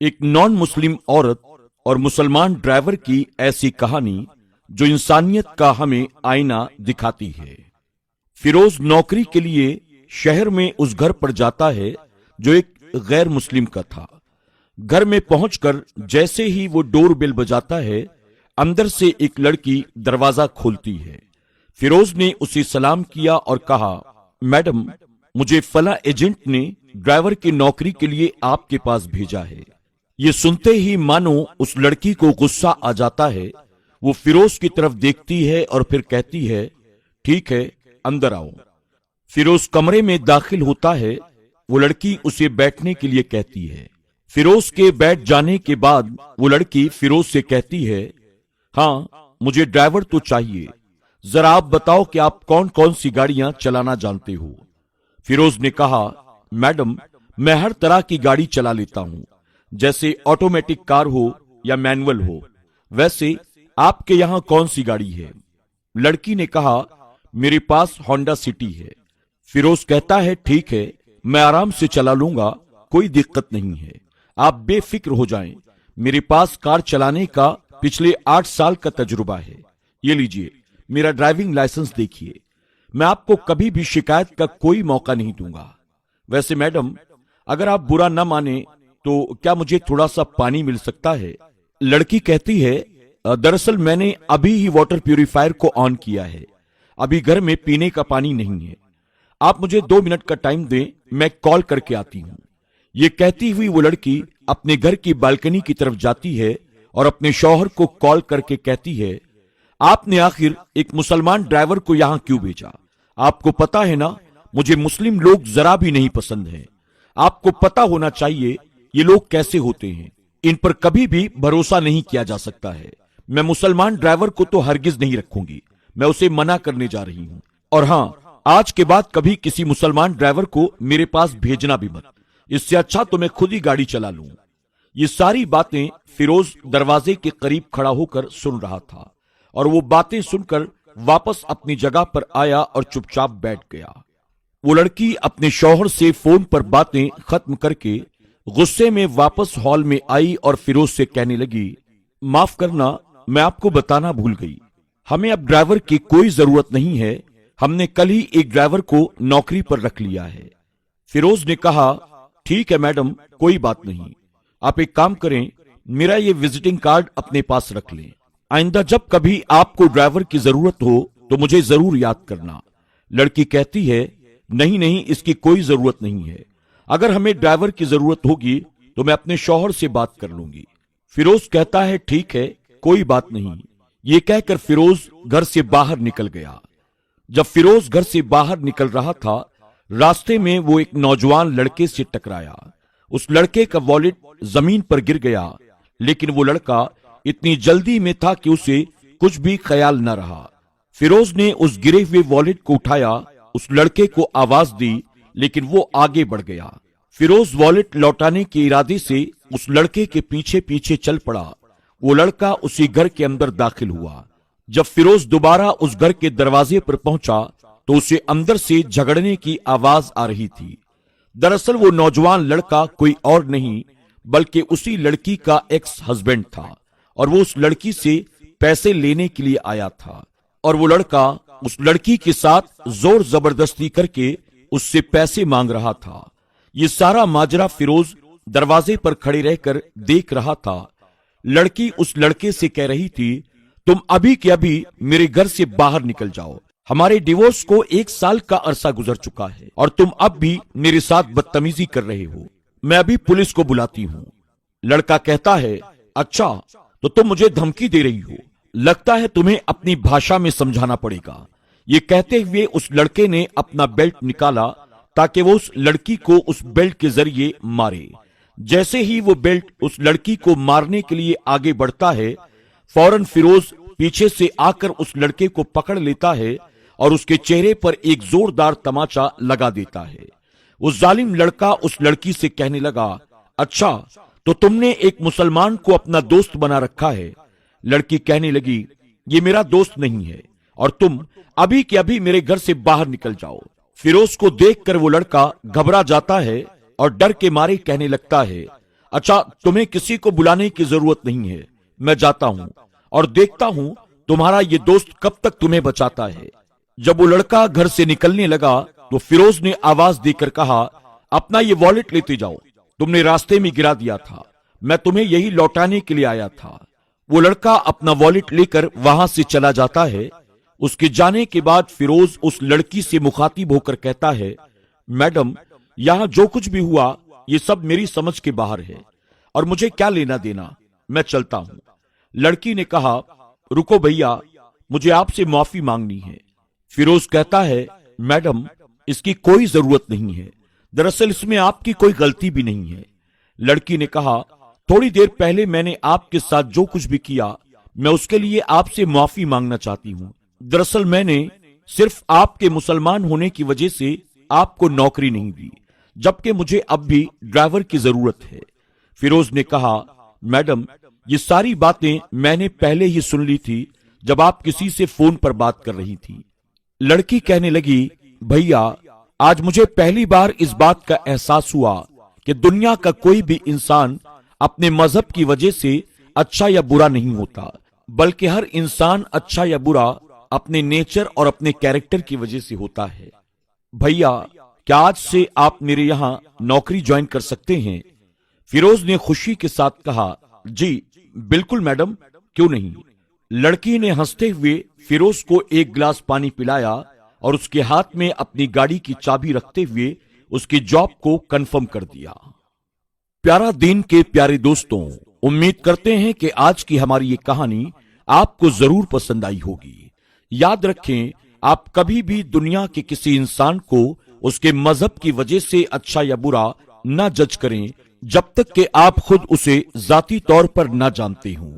एक non Muslim औरत और मुसलमान ड्राइवर की ऐसी कहानी जो इंसानियत का हमें आईना दिखाती है। फिरोज नौकरी के लिए शहर में उस घर पर जाता है जो एक गैर मुस्लिम का था। घर में पहुंचकर जैसे ही वो डोर बेल बजाता है, अंदर से एक लड़की दरवाजा खोलती है। फिरोज ने उसे सलाम किया और कहा, मैडम, मुझे फला एजेंट ने ड्राइवर की नौकरी के लिए आपके पास भेजा है। ये सुनते ही मानो उस लड़की को गुस्सा आ जाता है। वो फिरोज की तरफ देखती है और फिर कहती है, ठीक है, अंदर आओ। फिरोज कमरे में दाखिल होता है। वो लड़की उसे बैठने के लिए कहती है। फिरोज के बैठ जाने के बाद वो लड़की फिरोज से कहती है, हाँ, मुझे ड्राइवर तो चाहिए। जरा आप बताओ कि आप कौन कौन सी गाड़ियां चलाना जानते हो। फिरोज ने कहा, मैडम, मैं हर तरह की गाड़ी चला लेता हूं, जैसे ऑटोमेटिक कार हो या मैनुअल हो। वैसे आपके यहां कौन सी गाड़ी है? लड़की ने कहा, मेरे पास होंडा सिटी है। फिरोज कहता है, ठीक है, मैं आराम से चला लूंगा, कोई दिक्कत नहीं है, आप बेफिक्र हो जाएं। मेरे पास कार चलाने का पिछले 8 साल का तजुर्बा है। ये लीजिए, मेरा ड्राइविंग लाइसेंस देखिए। मैं आपको कभी भी शिकायत का कोई मौका नहीं दूंगा। वैसे मैडम, अगर आप बुरा न माने तो क्या मुझे थोड़ा सा पानी मिल सकता है? लड़की कहती है, दरअसल मैंने अभी ही वाटर प्यूरिफायर को ऑन किया है, अभी घर में पीने का पानी नहीं है। आप मुझे 2 मिनट का टाइम दें, मैं कॉल करके आती हूं। ये कहती हुई वो लड़की अपने घर की बालकनी की तरफ जाती है और अपने शौहर को कॉल करके कहती है, आपने आखिर एक मुसलमान ड्राइवर को यहां क्यों भेजा? आपको पता है ना, मुझे मुस्लिम लोग जरा भी नहीं पसंद हैं। आपको पता होना चाहिए ये लोग कैसे होते हैं, इन पर कभी भी भरोसा नहीं किया जा सकता है। मैं मुसलमान ड्राइवर को तो हरगिज नहीं रखूंगी, मैं उसे मना करने जा रही हूं। और हां, आज के बाद कभी किसी मुसलमान ड्राइवर को मेरे पास भेजना भी मत। इससे अच्छा तो मैं खुद ही गाड़ी चला लूं। ये सारी बातें फिरोज दरवाजे के करीब खड़ा होकर सुन रहा था और वो बातें सुनकर वापस अपनी जगह पर आया और चुपचाप बैठ गया। वो लड़की अपने शौहर से फोन पर बातें खत्म करके गुस्से में वापस हॉल में आई और फिरोज से कहने लगी, माफ करना, मैं आपको बताना भूल गई, हमें अब ड्राइवर की कोई जरूरत नहीं है। हमने कल ही एक ड्राइवर को नौकरी पर रख लिया है। फिरोज ने कहा, ठीक है मैडम, कोई बात नहीं। आप एक काम करें, मेरा ये विजिटिंग कार्ड अपने पास रख लें। आइंदा जब कभी आपको ड्राइवर की जरूरत हो तो मुझे जरूर याद करना। लड़की कहती है, नहीं नहीं, इसकी कोई जरूरत नहीं है। अगर हमें ड्राइवर की जरूरत होगी तो मैं अपने शौहर से बात कर लूंगी। फिरोज कहता है, ठीक है, कोई बात नहीं। ये कहकर फिरोज घर से बाहर निकल गया। जब फिरोज घर से बाहर निकल रहा था, रास्ते में वो एक नौजवान लड़के से टकराया। उस लड़के का वॉलेट जमीन पर गिर गया, लेकिन वो लड़का इतनी जल्दी में था कि उसे कुछ भी ख्याल न रहा। फिरोज ने उस गिरे हुए वॉलेट को उठाया, उस लड़के को आवाज दी, लेकिन वो आगे बढ़ गया। फिरोज वॉलेट लौटाने के इरादे से उस लड़के के पीछे पीछे चल पड़ा। वो लड़का उसी घर के अंदर दाखिल हुआ। जब फिरोज दोबारा उस घर के दरवाजे पर पहुंचा तो उसे अंदर से झगड़ने की आवाज आ रही थी। दरअसल वो नौजवान लड़का कोई और नहीं बल्कि उसी लड़की का एक्स हस्बैंड था और वो उस लड़की से पैसे लेने के लिए आया था और वो लड़का उस लड़की के साथ जोर जबरदस्ती करके उससे पैसे मांग रहा था। ये सारा माजरा फिरोज दरवाजे पर खड़े रहकर देख रहा था। लड़की उस लड़के से कह रही थी, तुम अभी के अभी मेरे घर से बाहर निकल जाओ। हमारे डिवोर्स को 1 साल का अरसा गुजर चुका है और तुम अब भी मेरे साथ बदतमीजी कर रहे हो। मैं अभी पुलिस को बुलाती हूँ। लड़का कहता है, अच्छा, तो तुम मुझे धमकी दे रही हो, लगता है तुम्हें अपनी भाषा में समझाना पड़ेगा। ये कहते हुए उस लड़के ने अपना बेल्ट निकाला ताकि वो उस लड़की को उस बेल्ट के जरिए मारे। जैसे ही वो बेल्ट उस लड़की को मारने के लिए आगे बढ़ता है, फौरन फिरोज पीछे से आकर उस लड़के को पकड़ लेता है और उसके चेहरे पर एक जोरदार तमाचा लगा देता है। उस जालिम लड़का उस लड़की से कहने लगा, अच्छा, तो तुमने एक मुसलमान को अपना दोस्त बना रखा है। लड़की कहने लगी, ये मेरा दोस्त नहीं है और तुम अभी के अभी मेरे घर से बाहर निकल जाओ। फिरोज को देखकर वो लड़का घबरा जाता है और डर के मारे कहने लगता है, अच्छा, तुम्हें किसी को बुलाने की जरूरत नहीं है, मैं जाता हूं और देखता हूं तुम्हारा ये दोस्त कब तक तुम्हें बचाता है। जब वो लड़का घर से निकलने लगा तो फिरोज ने आवाज देकर कहा, अपना ये वॉलेट लेते जाओ, तुमने रास्ते में गिरा दिया था, मैं तुम्हें यही लौटाने के लिए आया था। वो लड़का अपना वॉलेट लेकर वहां से चला जाता है। उसके जाने के बाद फिरोज उस लड़की से मुखातिब होकर कहता है, मैडम, यहां जो कुछ भी हुआ ये सब मेरी समझ के बाहर है और मुझे क्या लेना देना, मैं चलता हूं। लड़की ने कहा, रुको भैया, मुझे आपसे माफी मांगनी है। फिरोज कहता है, मैडम, इसकी कोई जरूरत नहीं है, दरअसल इसमें आपकी कोई गलती भी नहीं है। लड़की ने कहा, थोड़ी देर पहले मैंने आपके साथ जो कुछ भी किया मैं उसके लिए आपसे माफी मांगना चाहती हूं। दरअसल मैंने सिर्फ आपके मुसलमान होने की वजह से आपको नौकरी नहीं दी, जबकि मुझे अब भी ड्राइवर की जरूरत है। फिरोज ने कहा, मैडम, ये सारी बातें मैंने पहले ही सुन ली थी जब आप किसी से फोन पर बात कर रही थी। लड़की कहने लगी, भैया, आज मुझे पहली बार इस बात का एहसास हुआ कि दुनिया का कोई भी इंसान अपने मजहब की वजह से अच्छा या बुरा नहीं होता, बल्कि हर इंसान अच्छा या बुरा अपने नेचर और अपने कैरेक्टर की वजह से होता है। भैया, क्या आज से आप मेरे यहां नौकरी ज्वाइन कर सकते हैं? फिरोज ने खुशी के साथ कहा, जी बिल्कुल मैडम, क्यों नहीं। लड़की ने हंसते हुए फिरोज को एक गिलास पानी पिलाया और उसके हाथ में अपनी गाड़ी की चाबी रखते हुए उसकी जॉब को कंफर्म कर दिया। प्यारा दिन के प्यारे दोस्तों, उम्मीद करते हैं कि आज की हमारी ये कहानी आपको जरूर पसंद आई होगी। याद रखें, आप कभी भी दुनिया के किसी इंसान को उसके मजहब की वजह से अच्छा या बुरा न जज करें जब तक कि आप खुद उसे जाती तौर पर न जानते हों।